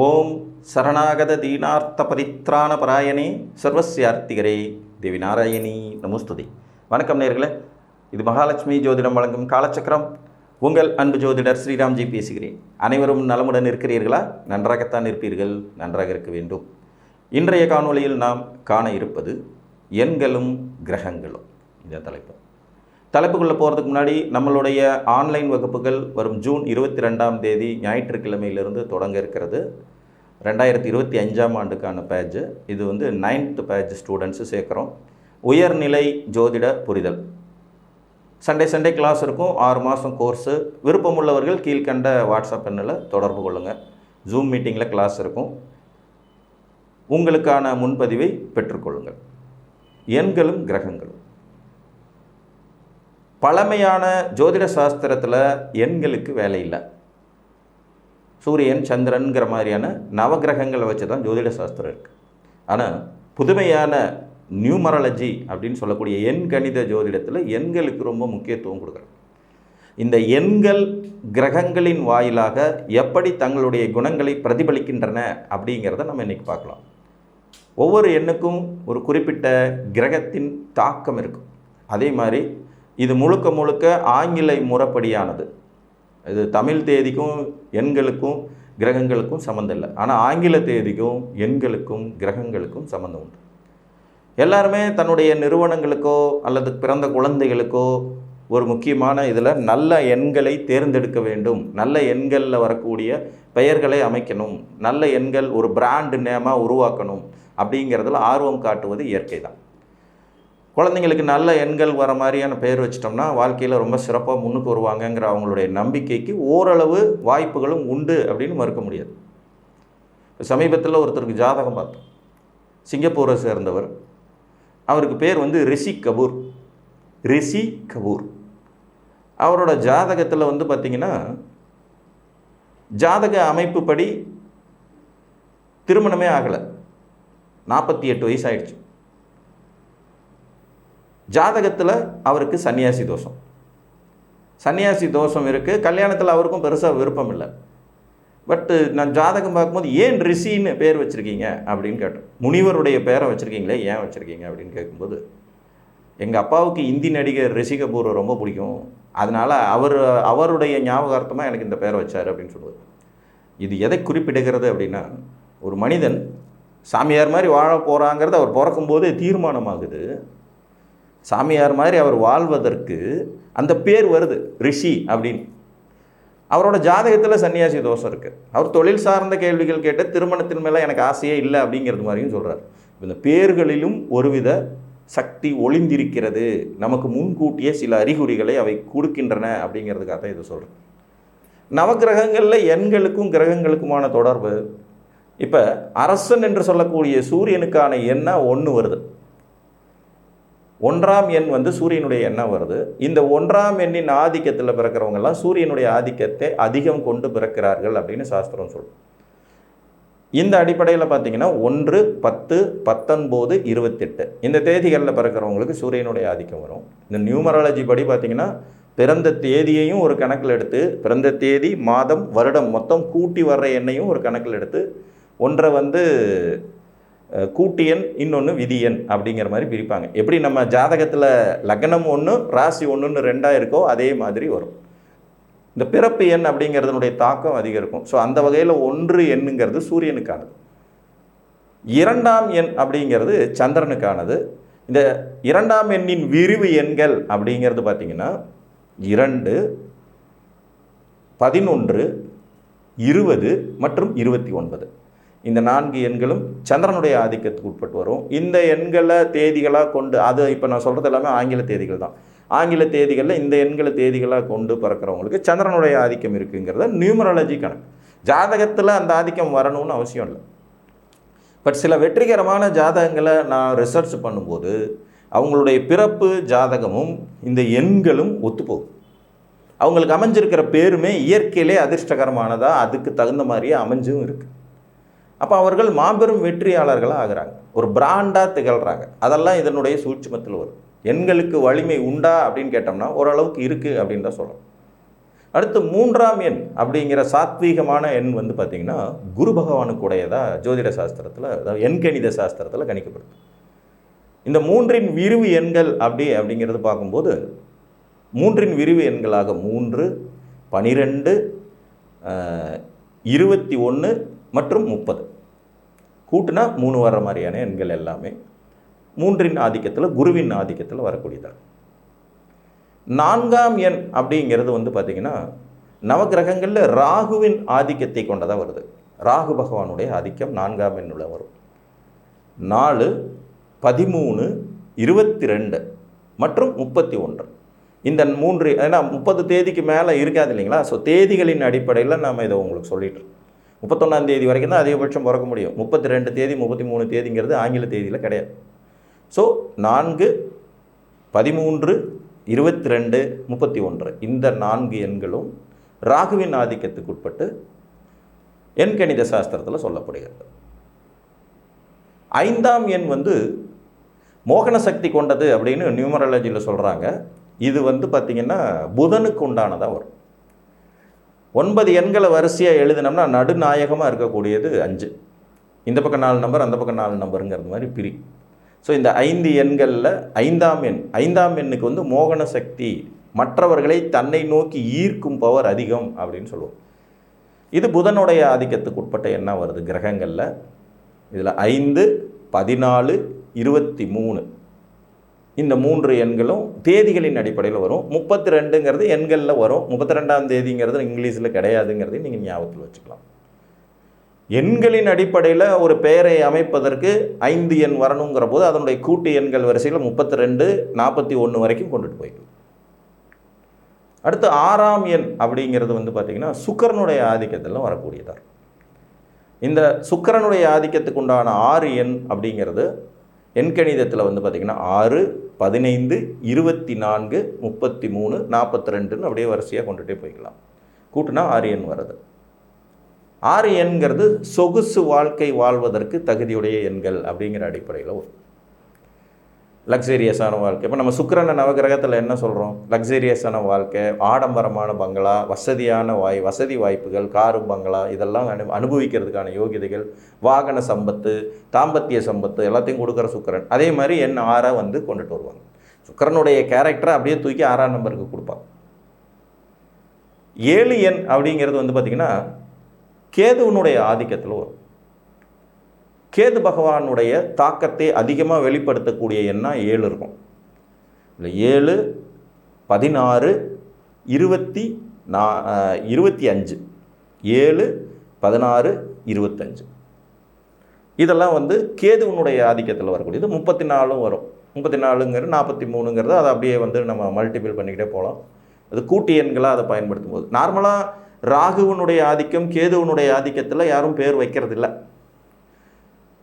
ஓம் சரணாகத தீனார்த்த பரித்ராண பராயணே சர்வஸ்யார்த்திகரே தேவி நாராயணி நமஸ்துதி. வணக்கம் நேயர்களே, இது மகாலட்சுமி ஜோதிடம் வழங்கும் காலச்சக்கரம். உங்கள் அன்பு ஜோதிடர் ஸ்ரீராம்ஜி பேசுகிறேன். அனைவரும் நலமுடன் இருக்கிறீர்களா? நன்றாகத்தான் இருப்பீர்கள், நன்றாக இருக்க வேண்டும். இன்றைய காணொளியில் நாம் காண இருப்பது எண்களும் கிரகங்களும். இந்த தலைப்புக்குள்ளே போகிறதுக்கு முன்னாடி நம்மளுடைய ஆன்லைன் வகுப்புகள் வரும் ஜூன் 22ஆம் தேதி ஞாயிற்றுக்கிழமையிலிருந்து தொடங்க இருக்கிறது. 2025ஆம் ஆண்டுக்கான பேட்ஜ் இது 9th பேட்ஜ் ஸ்டூடெண்ட்ஸு சேர்க்குறோம். உயர்நிலை ஜோதிட புரிதல் சண்டே கிளாஸ் இருக்கும். 6 மாதம் கோர்ஸு. விருப்பமுள்ளவர்கள் கீழ்கண்ட வாட்ஸ்அப் எண்ணில் தொடர்பு கொள்ளுங்கள். ஜூம் மீட்டிங்கில் கிளாஸ் இருக்கும். உங்களுக்கான முன்பதிவை பெற்றுக்கொள்ளுங்கள். எண்களும் கிரகங்களும் பழமையான ஜோதிட சாஸ்திரத்தில் எண்களுக்கு வேலை இல்லை. சூரியன் சந்திரன்கிற மாதிரியான நவகிரகங்களை வச்சு தான் ஜோதிட சாஸ்திரம் இருக்குது. ஆனால் புதுமையான நியூமராலஜி அப்படின்னு சொல்லக்கூடிய எண் கணித ஜோதிடத்தில் எண்களுக்கு ரொம்ப முக்கியத்துவம் கொடுக்குறாங்க. இந்த எண்கள் கிரகங்களின் வாயிலாக எப்படி தங்களுடைய குணங்களை பிரதிபலிக்கின்றன அப்படிங்கிறத நம்ம இன்றைக்கி பார்க்கலாம். ஒவ்வொரு எண்ணுக்கும் ஒரு குறிப்பிட்ட கிரகத்தின் தாக்கம் இருக்கும். அதே மாதிரி இது முழுக்க ஆங்கில முறைப்படியானது. இது தமிழ் தேதிக்கும் எண்களுக்கும் கிரகங்களுக்கும் சம்மந்தம் இல்லை. ஆனால் ஆங்கில தேதிக்கும் எண்களுக்கும் கிரகங்களுக்கும் சம்மந்தம் உண்டு. எல்லாருமே தன்னுடைய நிறுவனங்களுக்கோ அல்லது பிறந்த குழந்தைகளுக்கோ ஒரு முக்கியமான இதில் நல்ல எண்களை தேர்ந்தெடுக்க வேண்டும், நல்ல எண்களில் வரக்கூடிய பெயர்களை அமைக்கணும், நல்ல எண்கள் ஒரு பிராண்டு நேமாக உருவாக்கணும் அப்படிங்கிறதுல ஆர்வம் காட்டுவது இயற்கை தான். குழந்தைங்களுக்கு நல்ல எண்கள் வர மாதிரியான பெயர் வச்சிட்டோம்னா வாழ்க்கையில் ரொம்ப சிறப்பாக முன்னுக்கு வருவாங்கங்கிற அவங்களுடைய நம்பிக்கைக்கு ஓரளவு வாய்ப்புகளும் உண்டு அப்படின்னு மறுக்க முடியாது. சமீபத்தில் ஒருத்தருக்கு ஜாதகம் பார்த்தோம். சிங்கப்பூரை சேர்ந்தவர். அவருக்கு பேர் ரிஷி கபூர். அவரோட ஜாதகத்தில் பார்த்திங்கன்னா ஜாதக அமைப்பு படி திருமணமே ஆகலை. 48 வயசு ஆயிடுச்சு. ஜாதகத்தில் அவருக்கு சன்னியாசி தோஷம் இருக்குது. கல்யாணத்தில் அவருக்கும் பெருசாக விருப்பம் இல்லை. பட்டு நான் ஜாதகம் பார்க்கும்போது ஏன் ரிஷின்னு பேர் வச்சுருக்கீங்க அப்படின்னு கேட்டேன். முனிவருடைய பேரை வச்சுருக்கீங்களே, ஏன் வச்சுருக்கீங்க அப்படின்னு கேட்கும்போது, எங்கள் அப்பாவுக்கு இந்தி நடிகர் ரிஷி கபூரை ரொம்ப பிடிக்கும், அதனால் அவருடைய ஞாபகார்த்தமாக எனக்கு இந்த பேரை வச்சார் அப்படின்னு சொல்லுவார். இது எதை குறிப்பிடுகிறது அப்படின்னா, ஒரு மனிதன் சாமியார் மாதிரி வாழ போகிறாங்கிறது அவர் பிறக்கும்போதே தீர்மானமாகுது. சாமியார் மாதிரி அவர் வாழ்வதற்கு அந்த பேர் வருது, ரிஷி அப்படின்னு. அவரோட ஜாதகத்தில் சன்னியாசி தோஷம் இருக்குது. அவர் தொழில் சார்ந்த கேள்விகள் கேட்டு திருமணத்தின் மேலே எனக்கு ஆசையே இல்லை அப்படிங்கிறது மாதிரியும் சொல்கிறார். இந்த பேர்களிலும் ஒருவித சக்தி ஒளிந்திருக்கிறது, நமக்கு முன்கூட்டிய சில அறிகுறிகளை அவை கொடுக்கின்றன அப்படிங்கிறதுக்காக தான் இதை சொல்கிறேன். நவகிரகங்களில் எண்களுக்கும் கிரகங்களுக்குமான தொடர்பு. இப்போ அரசன் என்று சொல்லக்கூடிய சூரியனுக்கான எண்ணம் 1 வருது. 1ஆம் எண் சூரியனுடைய எண்ணம் வருது. இந்த 1ஆம் எண்ணின் ஆதிக்கத்தில் பிறக்கிறவங்கெல்லாம் சூரியனுடைய ஆதிக்கத்தை அதிகம் கொண்டு பிறக்கிறார்கள் அப்படின்னு சாஸ்திரம் சொல்லும். இந்த அடிப்படையில் பார்த்தீங்கன்னா 1, 10, 19, 28 இந்த தேதிகளில் பிறக்கிறவங்களுக்கு சூரியனுடைய ஆதிக்கம் வரும். இந்த நியூமராலஜி படி பார்த்தீங்கன்னா பிறந்த தேதியையும் ஒரு கணக்கில் எடுத்து, பிறந்த தேதி, மாதம், வருடம் மொத்தம் கூட்டி வர்ற எண்ணையும் ஒரு கணக்கில் எடுத்து, ஒன்றை கூட்டு எண், இன்னொன்று விதி எண் அப்படிங்கிற மாதிரி பிரிப்பாங்க. எப்படி நம்ம ஜாதகத்தில் லக்னம் 1 ராசி 1ன்னு 2ஆக இருக்கோ அதே மாதிரி வரும். இந்த பிறப்பு எண் அப்படிங்கிறதுனுடைய தாக்கம் அதிகம் இருக்கும். ஸோ அந்த வகையில் 1 எண்ணுங்கிறது சூரியனுக்கானது. 2ஆம் எண் அப்படிங்கிறது சந்திரனுக்கானது. இந்த 2ஆம் எண்ணின் விரிவு எண்கள் அப்படிங்கிறது பார்த்திங்கன்னா 2, 11, 20 மற்றும் 29. இந்த 4 எண்களும் சந்திரனுடைய ஆதிக்கத்துக்கு உட்பட்டு வரும். இந்த எண்களை தேதிகளாக கொண்டு, அது இப்போ நான் சொல்கிறது எல்லாமே ஆங்கில தேதிகள் தான். ஆங்கில தேதிகளில் இந்த எண்களை தேதிகளாக கொண்டு பிறக்கிறவங்களுக்கு சந்திரனுடைய ஆதிக்கம் இருக்குங்கிறத நியூமராலஜி கணக்கு. ஜாதகத்தில் அந்த ஆதிக்கம் வரணும்னு அவசியம் இல்லை. பட் சில வெற்றிகரமான ஜாதகங்களை நான் ரிசர்ச் பண்ணும்போது அவங்களுடைய பிறப்பு ஜாதகமும் இந்த எண்களும் ஒத்துப்போகும். அவங்களுக்கு அமைஞ்சிருக்கிற பேருமே இயற்கையிலே அதிர்ஷ்டகரமானதாக அதுக்கு தகுந்த மாதிரியே அமைஞ்சும் இருக்குது. அப்போ அவர்கள் மாபெரும் வெற்றியாளர்களாக ஆகிறாங்க, ஒரு பிராண்டாக திகழ்கிறாங்க. அதெல்லாம் இதனுடைய சூட்சுமத்தில் வரும். எண்களுக்கு வலிமை உண்டா அப்படின்னு கேட்டோம்னா ஓரளவுக்கு இருக்குது அப்படின்னு தான் சொல்லணும். அடுத்து 3ஆம் எண் அப்படிங்கிற சாத்வீகமான எண் வந்து பார்த்திங்கன்னா குரு பகவானுக்குடையதாக ஜோதிட சாஸ்திரத்தில், அதாவது எண்கணித சாஸ்திரத்தில் கணிக்கப்படுது. இந்த 3இன் விரிவு எண்கள் அப்படிங்கிறது பார்க்கும்போது 3இன் விரிவு எண்களாக 3, 12, 21 மற்றும் 30 கூட்டுனா 3 வர்ற மாதிரியான எண்கள் எல்லாமே 3இன் ஆதிக்கத்தில், குருவின் ஆதிக்கத்தில் வரக்கூடியதாக. 4ஆம் எண் அப்படிங்கிறது வந்து பார்த்திங்கன்னா நவகிரகங்களில் ராகுவின் ஆதிக்கத்தை கொண்டதாக வருது. ராகு பகவானுடைய ஆதிக்கம் 4ஆம் எண்ணில் வரும். 4, 13, 22 மற்றும் 31 இந்த 3, ஏன்னா 30 தேதிக்கு மேலே இருக்காது இல்லைங்களா. ஸோ தேதிகளின் அடிப்படையில் நாம் இதை உங்களுக்கு சொல்லிட்டுருக்கோம். 31ஆம் தேதி வரைக்கும் தான் அதிகபட்சம் பிறக்க முடியும். 32 தேதி 33 தேதிங்கிறது ஆங்கில தேதியில் கிடையாது. ஸோ 4, 13, 22, 31 இந்த 4 எண்களும் ராகுவின் ஆதிக்கத்துக்கு உட்பட்டு எண்கணித சாஸ்திரத்தில் சொல்லப்படுகிறது. 5ஆம் எண் வந்து மோகன சக்தி கொண்டது அப்படின்னு நியூமராலஜியில் சொல்கிறாங்க. இது வந்து பார்த்திங்கன்னா புதனுக்கு உண்டானதாக வரும். 9 எண்களை வரிசையாக எழுதினோம்னா நடுநாயகமாக இருக்கக்கூடியது 5. இந்த பக்கம் 4 நம்பர், அந்த பக்கம் 4 நம்பருங்கிறது மாதிரி பிரி. ஸோ இந்த 5 எண்களில் 5ஆம் எண்ணுக்கு வந்து மோகன சக்தி, மற்றவர்களை தன்னை நோக்கி ஈர்க்கும் பவர் அதிகம் அப்படின்னு சொல்லுவோம். இது புதனுடைய ஆதிக்கத்துக்கு உட்பட்ட எண்ணாக வருது கிரகங்களில். இதில் 5, 14, 23 இந்த 3 எண்களும் தேதிகளின் அடிப்படையில் வரும். 32ங்கிறது எண்களில் வரும். 32ஆம் தேதிங்கிறது இங்கிலீஷில் கிடையாதுங்கிறதை நீங்கள் ஞாபகத்தில் வச்சுக்கலாம். எண்களின் அடிப்படையில் ஒரு பெயரை அமைப்பதற்கு 5 எண் வரணுங்கிற போது அதனுடைய கூட்டு எண்கள் வரிசையில் 32, 41 வரைக்கும் கொண்டுட்டு போய்க்கலாம். அடுத்து 6ஆம் எண் அப்படிங்கிறது வந்து பார்த்திங்கன்னா சுக்கிரனுடைய ஆதிக்கத்தில் வரக்கூடியதாக. இந்த சுக்கிரனுடைய ஆதிக்கத்துக்கு உண்டான 6 எண் அப்படிங்கிறது எண்கணிதத்தில் வந்து பார்த்திங்கன்னா 6, 15, 24, 33, 42ன்னு அப்படியே வரிசையாக கொண்டுகிட்டே போய்க்கலாம். கூட்டுனா 6 எண் வருது. 6 எண்கிறது சொகுசு வாழ்க்கை வாழ்வதற்கு தகுதியுடைய எண்கள் அப்படிங்கிற அடிப்படையில் வரும். லக்ஸரியஸான வாழ்க்கை. இப்போ நம்ம சுக்கிரனை நவகிரகத்தில் என்ன சொல்கிறோம்? லக்ஸரியஸான வாழ்க்கை, ஆடம்பரமான பங்களா, வசதி வாய்ப்புகள், காரு பங்களா இதெல்லாம் அனுபவிக்கிறதுக்கான யோகிதைகள், வாகன சம்பத்து, தாம்பத்திய சம்பத்து எல்லாத்தையும் கொடுக்குற சுக்கிரன். அதே மாதிரி எண் 6 வந்து கொண்டுட்டு வருவாங்க. சுக்கிரனுடைய கேரக்டரை அப்படியே தூக்கி 6ஆம் நம்பருக்கு கொடுப்பாங்க. 7 எண் அப்படிங்கிறது வந்து பார்த்திங்கன்னா கேதுவனுடைய ஆதிக்கத்தில் வரும். கேது பகவானுடைய தாக்கத்தை அதிகமாக வெளிப்படுத்தக்கூடிய எண்ணாக 7 இருக்கும். இல்லை 7, 16, 25 7, 16, 25 இதெல்லாம் வந்து கேதுவனுடைய ஆதிக்கத்தில் வரக்கூடியது. 34 வரும். 34ங்கிறது 43ங்கிறது அதை அப்படியே வந்து நம்ம மல்டிபிள் பண்ணிக்கிட்டே போகலாம். அது கூட்டு எண்களாக அதை பயன்படுத்தும் போது நார்மலாக ராகுவனுடைய ஆதிக்கம் கேதுவனுடைய ஆதிக்கத்தில் யாரும் பேர் வைக்கிறதில்லை.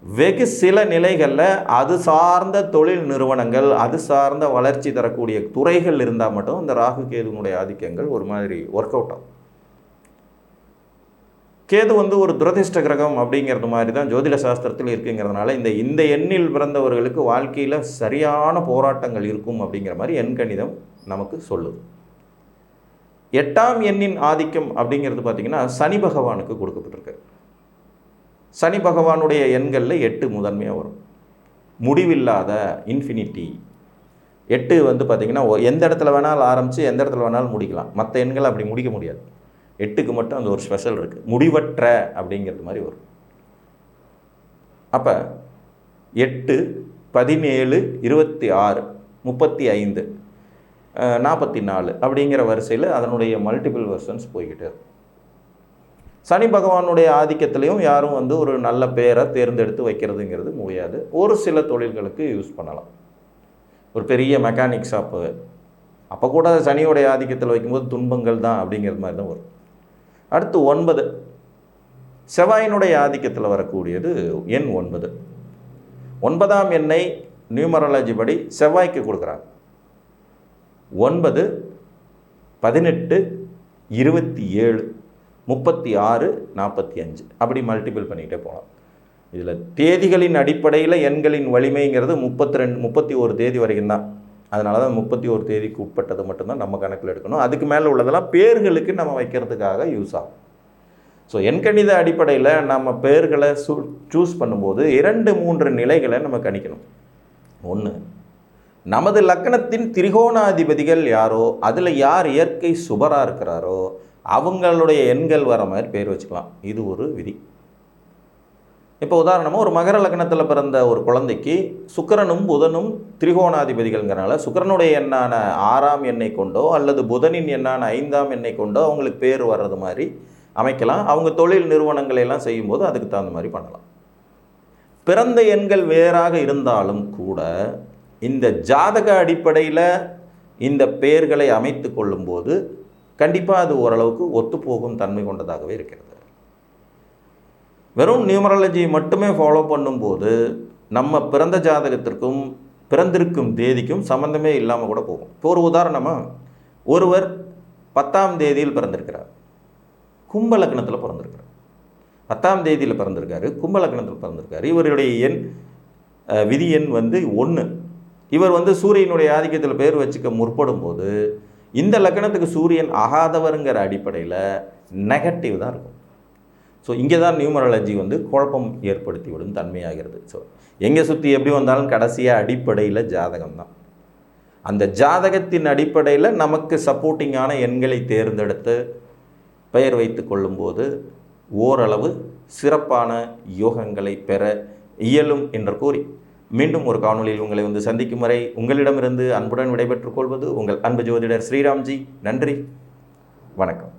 வெகு சில நிலைகளில் அது சார்ந்த தொழில் நிறுவனங்கள், அது சார்ந்த வளர்ச்சி தரக்கூடிய துறைகள் இருந்தால் மட்டும் இந்த ராகு கேதுவனுடைய ஆதிக்கங்கள் ஒரு மாதிரி ஒர்க் அவுட் ஆகும். கேது வந்து ஒரு துரதிர்ஷ்ட கிரகம் அப்படிங்கிறது மாதிரி தான் ஜோதிட சாஸ்திரத்தில் இருக்குங்கிறதுனால இந்த எண்ணில் பிறந்தவர்களுக்கு வாழ்க்கையில் சரியான போராட்டங்கள் இருக்கும் அப்படிங்கிற மாதிரி எண்கணிதம் நமக்கு சொல்லுது. 8ஆம் எண்ணின் ஆதிக்கம் அப்படிங்கிறது பார்த்திங்கன்னா சனி பகவானுக்கு கொடுக்கப்பட்டிருக்கு. சனி பகவானுடைய எண்களில் 8 முதன்மையாக வரும். முடிவில்லாத இன்ஃபினிட்டி. 8 வந்து பார்த்திங்கன்னா எந்த இடத்துல வேணாலும் ஆரம்பித்து எந்த இடத்துல வேணாலும் முடிக்கலாம். மற்ற எண்களை அப்படி முடிக்க முடியாது. 8க்கு மட்டும் அந்த ஒரு ஸ்பெஷல் இருக்குது. முடிவற்ற அப்படிங்கிறது மாதிரி வரும். அப்போ 8, 17, 26, 35, 44 அப்படிங்கிற வரிசையில் அதனுடைய மல்டிபிள் வெர்ஷன்ஸ் போய்கிட்டே இருக்கும். சனி பகவானுடைய ஆதிக்கத்திலையும் யாரும் வந்து ஒரு நல்ல பேரை தேர்ந்தெடுத்து வைக்கிறதுங்கிறது முடியாது. ஒரு சில தொழில்களுக்கு யூஸ் பண்ணலாம். ஒரு பெரிய மெக்கானிக் ஷாப்பு அப்போ கூட சனியோடைய ஆதிக்கத்தில் வைக்கும்போது துன்பங்கள் தான் அப்படிங்கிறது மாதிரி தான் வரும். அடுத்து 9 செவ்வாயினுடைய ஆதிக்கத்தில் வரக்கூடியது எண் 9. 9ஆம் எண்ணை நியூமராலஜி படி செவ்வாய்க்கு கொடுக்குறாங்க. 9, 18, 27, 36, 45 அப்படி மல்டிபிள் பண்ணிகிட்டே போகலாம். இதில் தேதிகளின் அடிப்படையில் எண்களின் வலிமைங்கிறது 31 தேதி வரைக்கும் தான். அதனால தான் 31 தேதிக்கு உட்பட்டது மட்டும்தான் நம்ம கணக்கில் எடுக்கணும். அதுக்கு மேலே உள்ளதெல்லாம் பேர்களுக்கு நம்ம வைக்கிறதுக்காக யூஸ் ஆகும். ஸோ எண்கணித அடிப்படையில் நம்ம பேர்களை சூஸ் பண்ணும்போது 2-3 நிலைகளை நம்ம கணிக்கணும். ஒன்று, நமது லக்கணத்தின் திரிகோணாதிபதிகள் யாரோ, அதில் யார் இயற்கை சுபராக இருக்கிறாரோ அவங்களுடைய எண்கள் வர மாதிரி பேர் வச்சுக்கலாம். இது ஒரு விதி. இப்போ உதாரணமாக ஒரு மகர லக்னத்தில் பிறந்த ஒரு குழந்தைக்கு சுக்கிரனும் புதனும் திரிகோணாதிபதிகள்ங்கிறனால சுக்கிரனுடைய எண்ணான 6ஆம் எண்ணை கொண்டோ அல்லது புதனின் எண்ணான 5ஆம் எண்ணை கொண்டோ அவங்களுக்கு பேர் வர்றது மாதிரி அமைக்கலாம். அவங்க தொழில் நிறுவனங்களை எல்லாம் செய்யும்போது அதுக்கு தகுந்த மாதிரி பண்ணலாம். பிறந்த எண்கள் வேறாக இருந்தாலும் கூட இந்த ஜாதக அடிப்படையில் இந்த பெயர்களை அமைத்து கொள்ளும்போது கண்டிப்பாக அது ஓரளவுக்கு ஒத்துப்போகும் தன்மை கொண்டதாகவே இருக்கிறது. வெறும் நியூமராலஜி மட்டுமே ஃபாலோ பண்ணும்போது நம்ம பிறந்த ஜாதகத்திற்கும் பிறந்திருக்கும் தேதிக்கும் சம்மந்தமே இல்லாமல் கூட போகும். இப்போ ஒரு உதாரணமாக, ஒருவர் 10ஆம் தேதியில் பிறந்திருக்கிறார், கும்ப லக்னத்தில் பிறந்திருக்கிறார். 10ஆம் தேதியில் பிறந்திருக்காரு, கும்ப லக்னத்தில் பிறந்திருக்காரு. இவருடைய எண் விதி எண் 1. இவர் சூரியனுடைய ஆதிக்கத்தில் பேர் வச்சுக்க முற்படும் போது இந்த லக்னத்துக்கு சூரியன் ஆகாதவருங்கிற அடிப்படையில் நெகட்டிவ் தான் இருக்கும். ஸோ இங்கே தான் நியூமராலஜி குழப்பம் ஏற்படுத்திவிடும் தன்மையாகிறது. ஸோ எங்கே சுற்றி எப்படி வந்தாலும் கடைசியாக அடிப்படையில் ஜாதகம் தான். அந்த ஜாதகத்தின் அடிப்படையில் நமக்கு சப்போர்ட்டிங்கான எண்களை தேர்ந்தெடுத்து பெயர் வைத்து கொள்ளும்போது ஓரளவு சிறப்பான யோகங்களை பெற இயலும் என்று கூறி மீண்டும் ஒரு காணொலியில் உங்களை சந்திக்கும் வரை உங்களிடமிருந்து அன்புடன் விடைபெற்றுக் கொள்வது உங்கள் அன்பு ஜோதிடர் ஸ்ரீராம்ஜி. நன்றி, வணக்கம்.